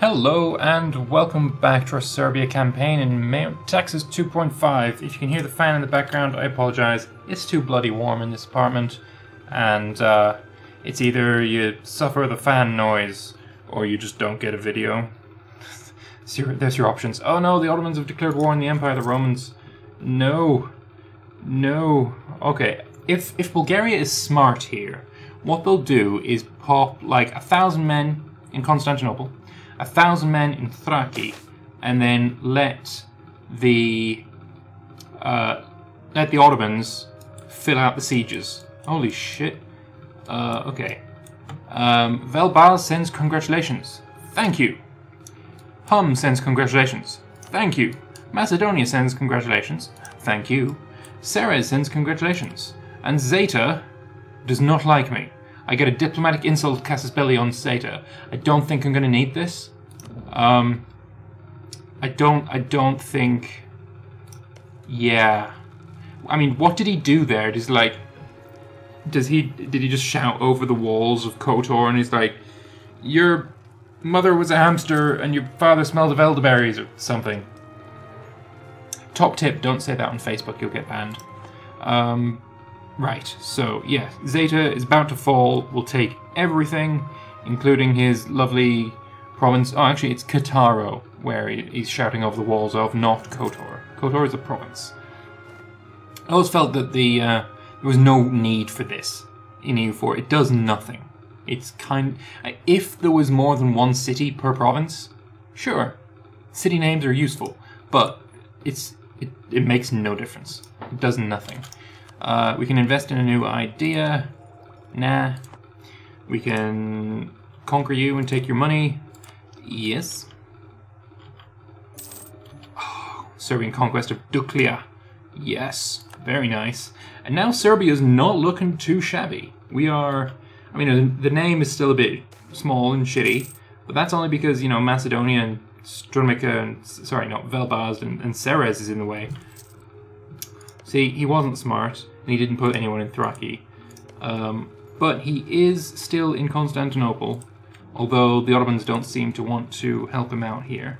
Hello and welcome back to our Serbia campaign in MEIOU, Texas 2.5. If you can hear the fan in the background, I apologize. It's too bloody warm in this apartment, and it's either you suffer the fan noise or you just don't get a video. There's your options. Oh no, the Ottomans have declared war on the Empire of the Romans. No. Okay, if Bulgaria is smart here, what they'll do is pop like 1,000 men in Constantinople, 1,000 men in Thraki, and then let the Ottomans fill out the sieges. Holy shit. Okay. Velbal sends congratulations. Thank you. Hum sends congratulations. Thank you. Macedonia sends congratulations. Thank you. Ceres sends congratulations. And Zeta does not like me. I get a diplomatic insult casus belli on Zeta. I don't think I'm going to need this. I don't think... Yeah. I mean, what did he do there? Did he just shout over the walls of KOTOR and he's like, your mother was a hamster and your father smelled of elderberries or something? Top tip, don't say that on Facebook, you'll get banned. Right, so yeah, Zeta is about to fall. We'll take everything, including his lovely province. Oh, actually, it's Kataro, where he's shouting over the walls of, not KOTOR. KOTOR is a province. I always felt that there was no need for this in EU4. It does nothing. It's if there was more than one city per province, sure, city names are useful, but it makes no difference. It does nothing. We can invest in a new idea. Nah. We can conquer you and take your money. Yes. Oh, Serbian conquest of Duklia. Yes. Very nice. And now Serbia's not looking too shabby. We are... I mean, the name is still a bit small and shitty, but that's only because, you know, Macedonia and Strumica and... Sorry, not Velbaz and Ceres is in the way. See, he wasn't smart, and he didn't put anyone in Thraki. But he is still in Constantinople, although the Ottomans don't seem to want to help him out here.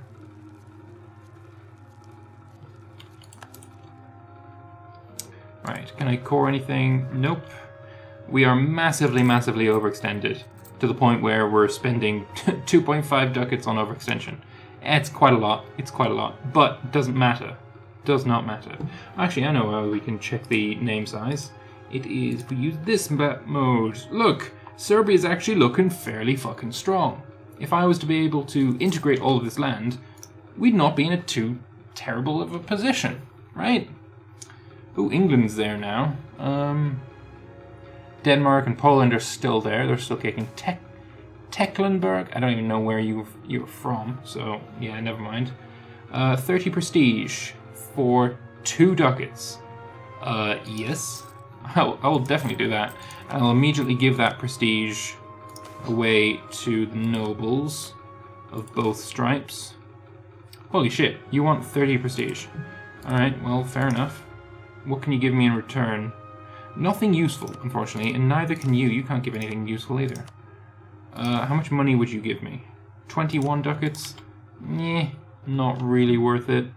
Right, can I core anything? Nope. We are massively overextended, to the point where we're spending 2.5 ducats on overextension. It's quite a lot, but it doesn't matter. Does not matter. Actually, I know how we can check the name size. It is, if we use this map mode. Look, Serbia is actually looking fairly fucking strong. If I was to be able to integrate all of this land, we'd not be in a too terrible of a position, right? Oh, England's there now. Denmark and Poland are still there. They're still kicking. Tecklenburg? I don't even know where you're from, so yeah, never mind. 30 prestige for 2 ducats. Yes. I will definitely do that. I'll immediately give that prestige away to the nobles of both stripes. Holy shit, you want 30 prestige. Alright, well, fair enough. What can you give me in return? Nothing useful, unfortunately, and neither can you. You can't give anything useful either. How much money would you give me? 21 ducats? Nah, not really worth it.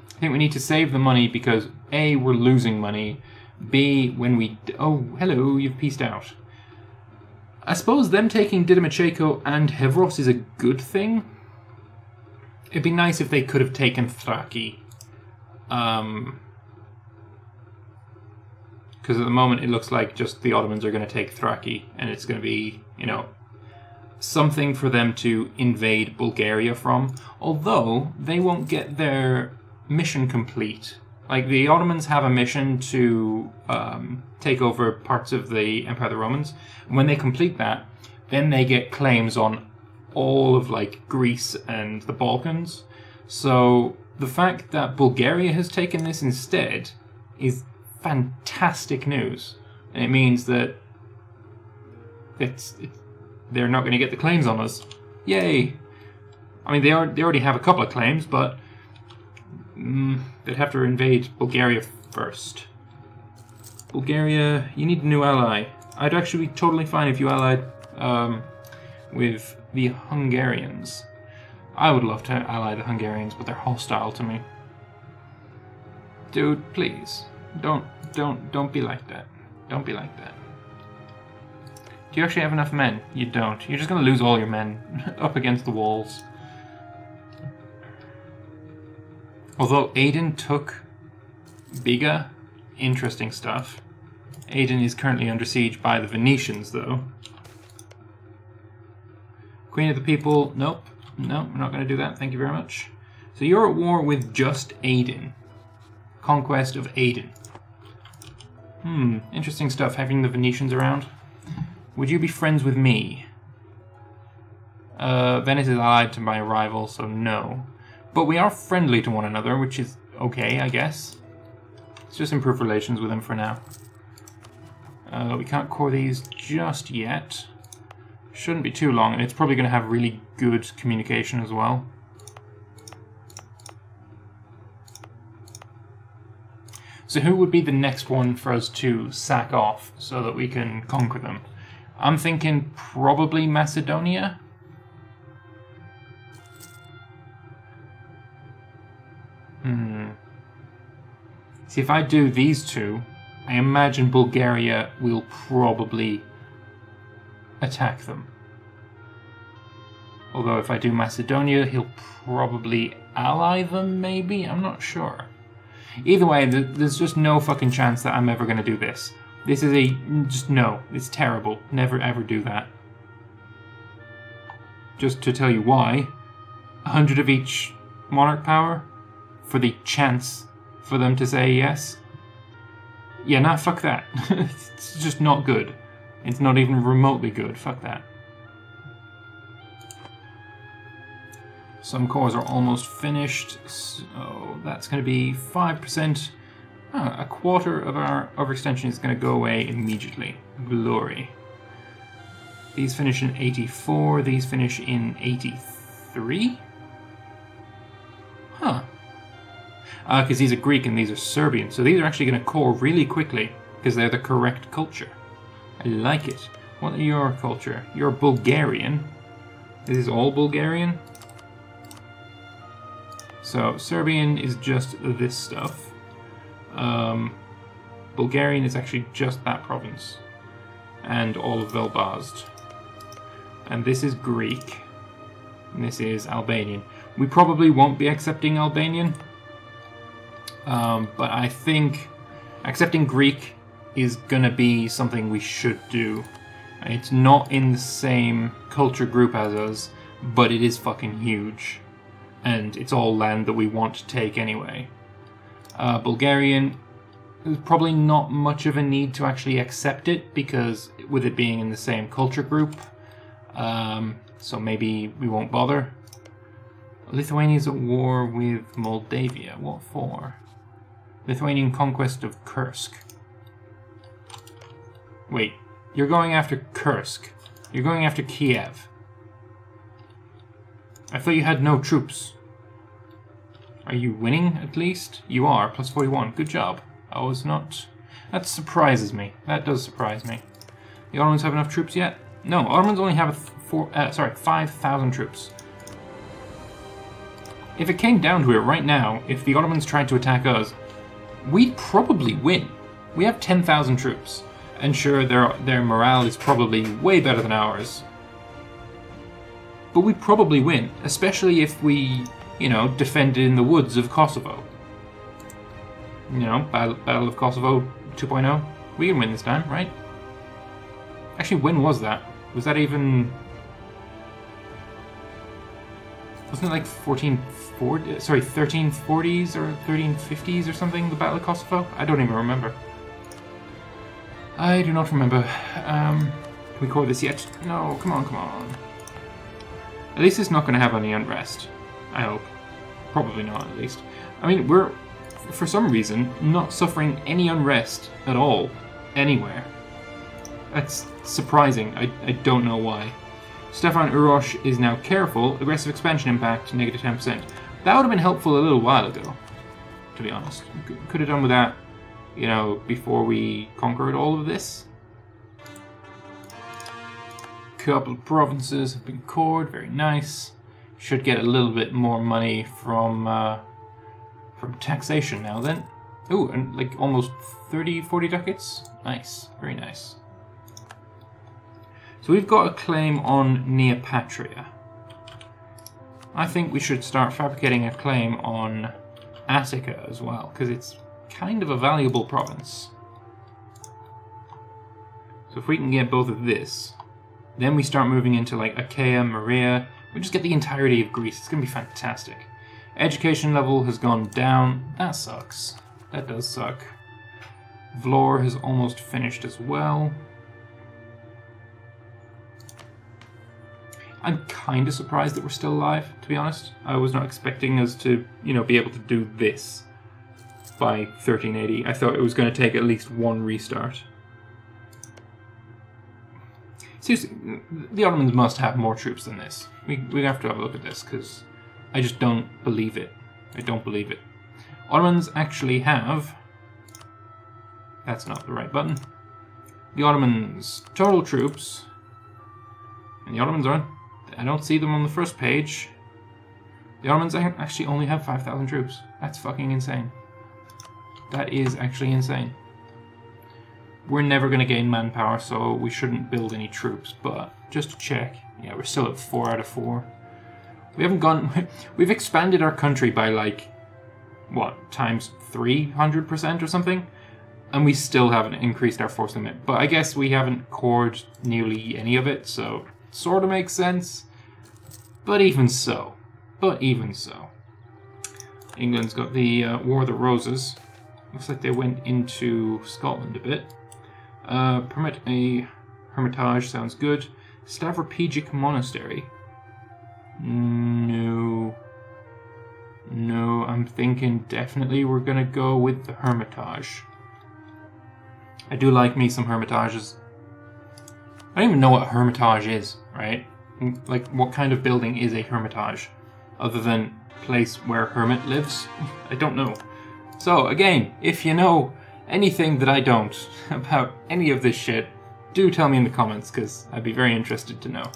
I think we need to save the money because A, we're losing money, B, when we... Oh, hello, you've peaced out. I suppose them taking Didymacheco and Hevros is a good thing. It'd be nice if they could have taken Thraki. Because at the moment it looks like just the Ottomans are going to take Thraki, and it's going to be, you know, something for them to invade Bulgaria from, although they won't get their mission complete. Like, the Ottomans have a mission to take over parts of the Empire of the Romans. And when they complete that, then they get claims on all of, like, Greece and the Balkans. So the fact that Bulgaria has taken this instead is fantastic news. And it means that they're not going to get the claims on us. Yay! I mean, they already have a couple of claims, but they'd have to invade Bulgaria first. Bulgaria, you need a new ally. I'd actually be totally fine if you allied with the Hungarians. I would love to ally the Hungarians, but they're hostile to me. Dude, please. Don't be like that. Don't be like that. Do you actually have enough men? You don't. You're just going to lose all your men up against the walls. Although Aden took Biga, interesting stuff. Aden is currently under siege by the Venetians, though. Queen of the People, nope. No, we're not going to do that, thank you very much. So you're at war with just Aden. Conquest of Aden. Interesting stuff, having the Venetians around. Would you be friends with me? Venice is allied to my rival, so no. But we are friendly to one another, which is okay, I guess. Let's just improve relations with them for now. We can't core these just yet. Shouldn't be too long, and it's probably going to have really good communication as well. So who would be the next one for us to sack off so that we can conquer them? I'm thinking probably Macedonia. See, if I do these two, I imagine Bulgaria will probably attack them. Although if I do Macedonia, he'll probably ally them, maybe? I'm not sure. Either way, there's just no fucking chance that I'm ever going to do this. This is just no. It's terrible. Never ever do that. Just to tell you why, 100 of each monarch power for the chance for them to say yes. Yeah, nah, fuck that. It's just not good. It's not even remotely good. Fuck that. Some cores are almost finished, so that's going to be 5%. A quarter of our overextension is going to go away immediately. Glory. These finish in 84, these finish in 83? Huh. Because these are Greek and these are Serbian, so these are actually going to core really quickly, because they're the correct culture. I like it. What are your culture? You're Bulgarian. This is all Bulgarian? So, Serbian is just this stuff. Bulgarian is actually just that province. And all of Velbazd. And this is Greek. And this is Albanian. We probably won't be accepting Albanian. But I think accepting Greek is gonna be something we should do. It's not in the same culture group as us, but it is fucking huge. And it's all land that we want to take anyway. Bulgarian, there's probably not much of a need to actually accept it, because with it being in the same culture group, so maybe we won't bother. Lithuania's at war with Moldavia. What for? Lithuanian conquest of Kursk. Wait, you're going after Kursk. You're going after Kiev. I thought you had no troops. Are you winning, at least? You are, plus 41. Good job. I was not... That surprises me. That does surprise me. The Ottomans have enough troops yet? No, Ottomans only have 5,000 troops. If it came down to it right now, if the Ottomans tried to attack us, we'd probably win. We have 10,000 troops. And sure, their morale is probably way better than ours. But we'd probably win, especially if we, you know, defended in the woods of Kosovo. You know, Battle of Kosovo 2.0. We can win this time, right? Actually, when was that? Was that even... Wasn't it like 1340s or 1350s or something, the Battle of Kosovo? I don't even remember. I do not remember. Can we core this yet? No, come on, come on. At least it's not going to have any unrest. I hope. Probably not, at least. I mean, we're, for some reason, not suffering any unrest at all. Anywhere. That's surprising. I don't know why. Stefan Uroš is now careful. Aggressive expansion impact, negative 10%. That would have been helpful a little while ago, to be honest. Could have done with that, you know, before we conquered all of this. Couple of provinces have been cored, very nice. Should get a little bit more money from taxation now then. Ooh, and like almost 40 ducats. Nice, very nice. So we've got a claim on Neopatria. I think we should start fabricating a claim on Attica as well, because it's kind of a valuable province. So if we can get both of this, then we start moving into like Achaia, Maria. We just get the entirety of Greece. It's going to be fantastic. Education level has gone down. That sucks. That does suck. Vlor has almost finished as well. I'm kind of surprised that we're still alive, to be honest. I was not expecting us to, you know, be able to do this by 1380. I thought it was going to take at least one restart. Seriously, the Ottomans must have more troops than this. We have to have a look at this, because I just don't believe it. I don't believe it. Ottomans actually have... That's not the right button. The Ottomans' total troops... And the Ottomans aren't... I don't see them on the first page. The Ottomans actually only have 5,000 troops. That's fucking insane. That is actually insane. We're never going to gain manpower, so we shouldn't build any troops, but just to check, yeah, we're still at 4 out of 4. We haven't gone... We've expanded our country by, like, what, times 300% or something? And we still haven't increased our force limit. But I guess we haven't cored nearly any of it, so it sort of makes sense. But even so. England's got the War of the Roses. Looks like they went into Scotland a bit. Permit a hermitage, sounds good. Stavropegic Monastery. No, I'm thinking definitely we're gonna go with the Hermitage. I do like me some Hermitages. I don't even know what a Hermitage is, right? Like, what kind of building is a Hermitage? Other than place where a hermit lives? I don't know. So, again, if you know anything that I don't about any of this shit, do tell me in the comments, because I'd be very interested to know.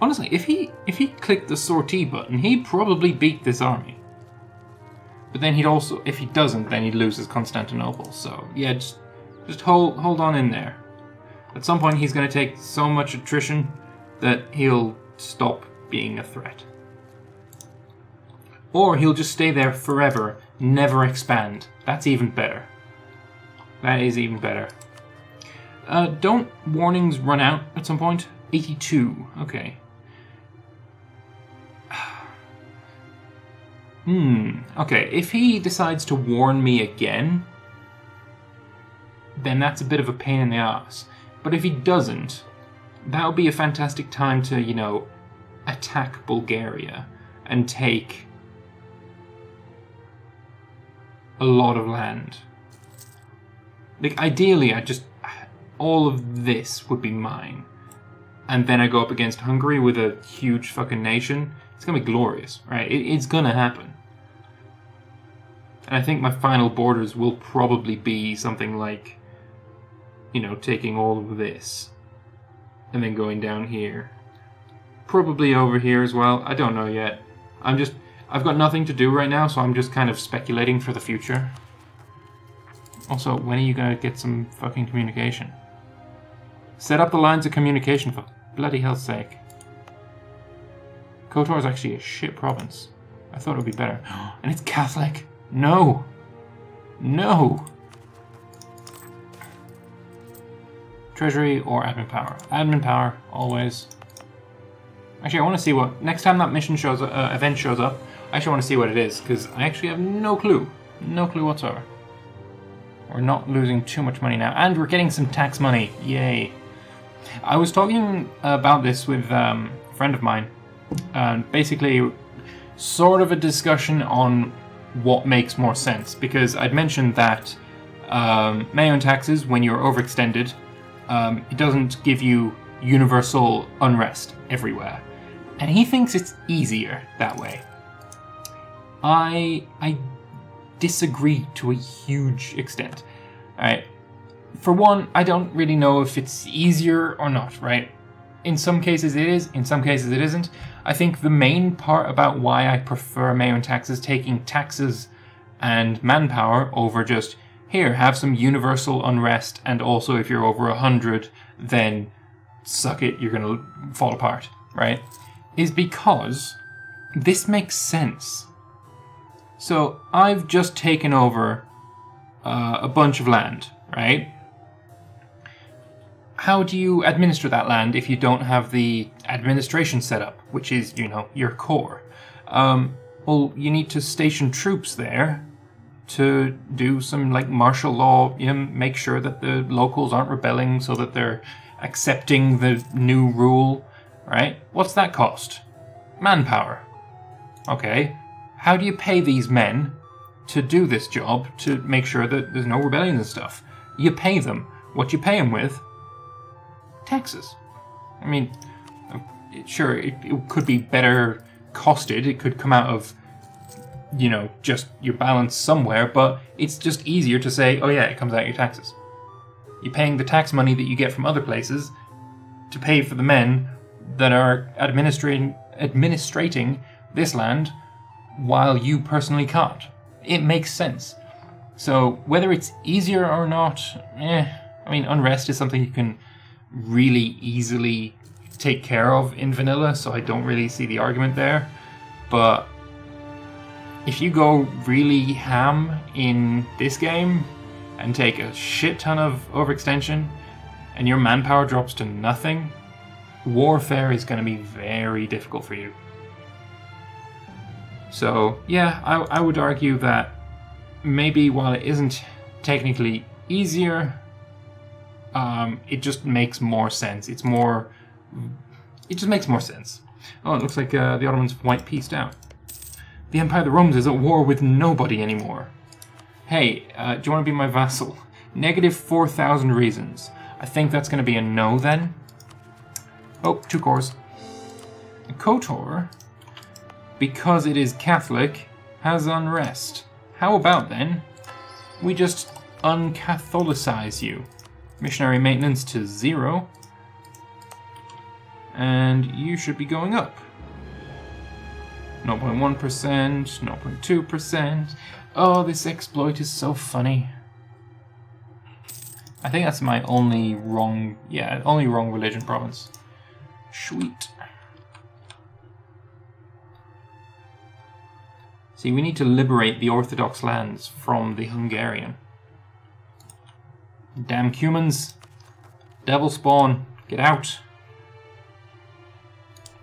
Honestly, if he clicked the sortie button, he'd probably beat this army. But then he'd also, if he doesn't, then he'd lose his Constantinople. So yeah, just hold on in there. At some point, he's going to take so much attrition that he'll stop being a threat. Or he'll just stay there forever, never expand. That's even better. That is even better. Don't warnings run out at some point? 82. Okay. Okay, if he decides to warn me again, then that's a bit of a pain in the ass. But if he doesn't, that would be a fantastic time to, you know, attack Bulgaria and take a lot of land. Like, ideally, all of this would be mine. And then I go up against Hungary with a huge fucking nation. It's gonna be glorious, right? It's gonna happen. And I think my final borders will probably be something like, you know, taking all of this and then going down here. Probably over here as well. I don't know yet. I've got nothing to do right now, so I'm just kind of speculating for the future. Also, when are you gonna get some fucking communication? Set up the lines of communication, for bloody hell's sake. KOTOR is actually a shit province. I thought it would be better. And it's Catholic! No! No! Treasury or admin power? Admin power, always. Actually, I want to see what... Next time that mission shows event shows up, I actually want to see what it is, because I actually have no clue. No clue whatsoever. We're not losing too much money now. And we're getting some tax money. Yay. I was talking about this with a friend of mine. Basically, sort of a discussion on what makes more sense. Because I'd mentioned that MEIOU taxes, when you're overextended, it doesn't give you universal unrest everywhere. And he thinks it's easier that way. I disagree to a huge extent. Alright, for one, I don't really know if it's easier or not, right? in some cases it is, in some cases it isn't. I think the main part about why I prefer MEIOU and taxes, taking taxes and manpower over just, here, have some universal unrest, and also if you're over 100, then suck it, you're going to fall apart, right? Is because this makes sense. So I've just taken over a bunch of land, right? How do you administer that land if you don't have the administration set up, which is, you know, your core? Well, you need to station troops there to do some, like, martial law, you know, make sure that the locals aren't rebelling so that they're accepting the new rule, right? What's that cost? Manpower. Okay. How do you pay these men to do this job to make sure that there's no rebellion and stuff? You pay them. What you pay them with? Taxes. I mean, sure, it could be better costed. It could come out of, you know, just your balance somewhere, but it's just easier to say, oh yeah, it comes out of your taxes. You're paying the tax money that you get from other places to pay for the men that are administrating this land while you personally can't. It makes sense. So whether it's easier or not, I mean, unrest is something you can really easily take care of in vanilla, so I don't really see the argument there. But if you go really ham in this game and take a shit ton of overextension and your manpower drops to nothing, warfare is going to be very difficult for you. So yeah, I would argue that maybe while it isn't technically easier, it just makes more sense. It just makes more sense. Oh, it looks like the Ottomans white pieced out. The Empire of the Romans is at war with nobody anymore. Hey, do you want to be my vassal? Negative 4,000 reasons. I think that's going to be a no then. Oh, 2 cores. KOTOR, because it is Catholic, has unrest. How about then we just uncatholicize you? Missionary maintenance to 0. And you should be going up. 0.1%, 0.2%. Oh, this exploit is so funny. I think that's my only wrong religion province. Sweet. See, we need to liberate the Orthodox lands from the Hungarian. Damn humans. Devil spawn. Get out.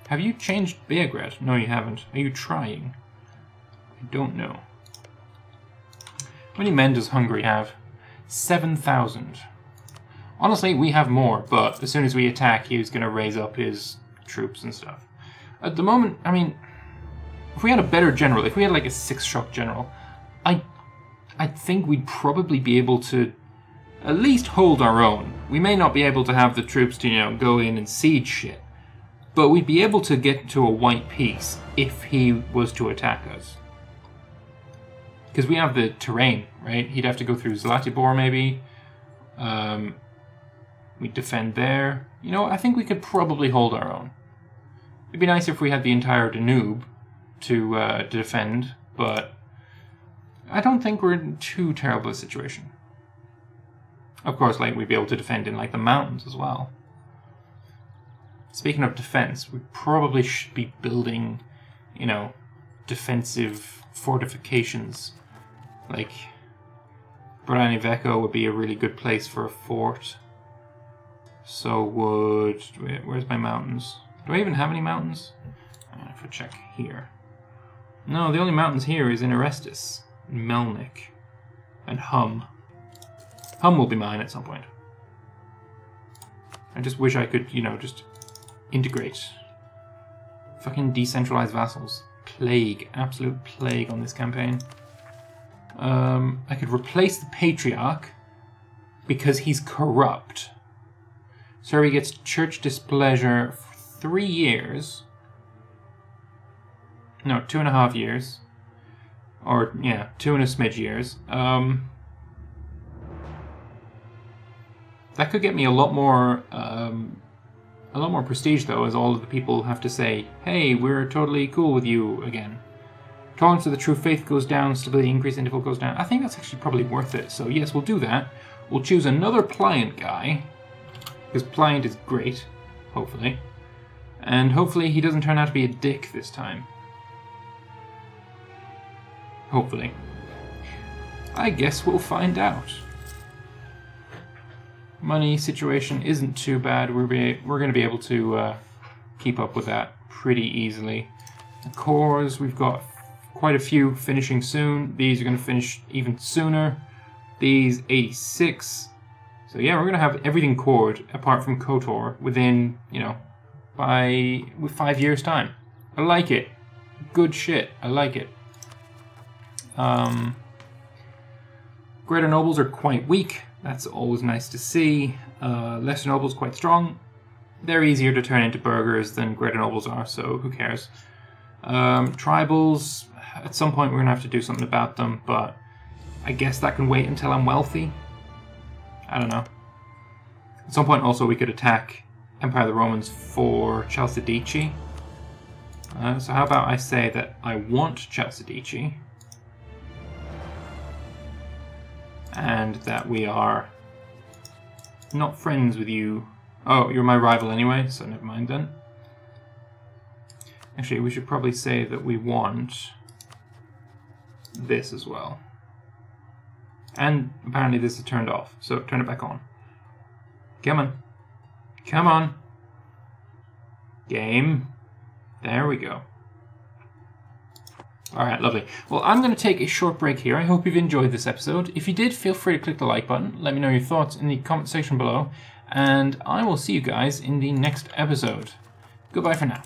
Have you changed Beograd? No, you haven't. Are you trying? I don't know. How many men does Hungary have? 7,000. Honestly, we have more, but as soon as we attack, he's going to raise up his troops and stuff. At the moment, I mean, if we had a better general, if we had like a 6-shock general, I think we'd probably be able to at least hold our own. We may not be able to have the troops to, you know, go in and siege shit, but we'd be able to get to a white peace if he was to attack us. Because we have the terrain, right? He'd have to go through Zlatibor, maybe. We'd defend there. You know, I think we could probably hold our own. It'd be nice if we had the entire Danube to defend, but I don't think we're in too terrible a situation. Of course, like, we'd be able to defend in, like, the mountains as well. Speaking of defense, we probably should be building, you know, defensive fortifications. Like, Braniveco would be a really good place for a fort. So would... Where's my mountains? Do I even have any mountains? I have to check here. No, the only mountains here is in Orestis, Melnik, and Hum. Hum will be mine at some point. I just wish I could, you know, just integrate. Fucking decentralized vassals. Plague. Absolute plague on this campaign. I could replace the Patriarch because he's corrupt. So he gets church displeasure for 3 years. No, 2.5 years. Or, yeah, 2 and a smidge years. That could get me a lot more a lot more prestige, though, as all of the people have to say, hey, we're totally cool with you again. Tolerance to the true faith goes down, stability increase, interval goes down. I think that's actually probably worth it. So yes, we'll do that. We'll choose another pliant guy, because pliant is great, hopefully. And hopefully he doesn't turn out to be a dick this time. Hopefully. I guess we'll find out. Money situation isn't too bad. We're going to be able to keep up with that pretty easily. The cores, we've got quite a few finishing soon. These are going to finish even sooner. These 86. So yeah, we're going to have everything cored apart from KOTOR within, you know, with 5 years time. I like it. Good shit. I like it. Greater nobles are quite weak. That's always nice to see. Lesser nobles quite strong. They're easier to turn into burghers than greater nobles are, so who cares? Tribals, at some point we're going to have to do something about them, but I guess that can wait until I'm wealthy. I don't know. At some point also we could attack Empire of the Romans for Chalcidice. So how about I say that I want Chalcidice, and that we are not friends with you. Oh, you're my rival anyway, so never mind then. Actually, we should probably say that we want this as well. And apparently this is turned off, so turn it back on. Come on. Come on. Game. There we go. Alright, lovely. Well, I'm going to take a short break here. I hope you've enjoyed this episode. If you did, feel free to click the like button. Let me know your thoughts in the comment section below. And I will see you guys in the next episode. Goodbye for now.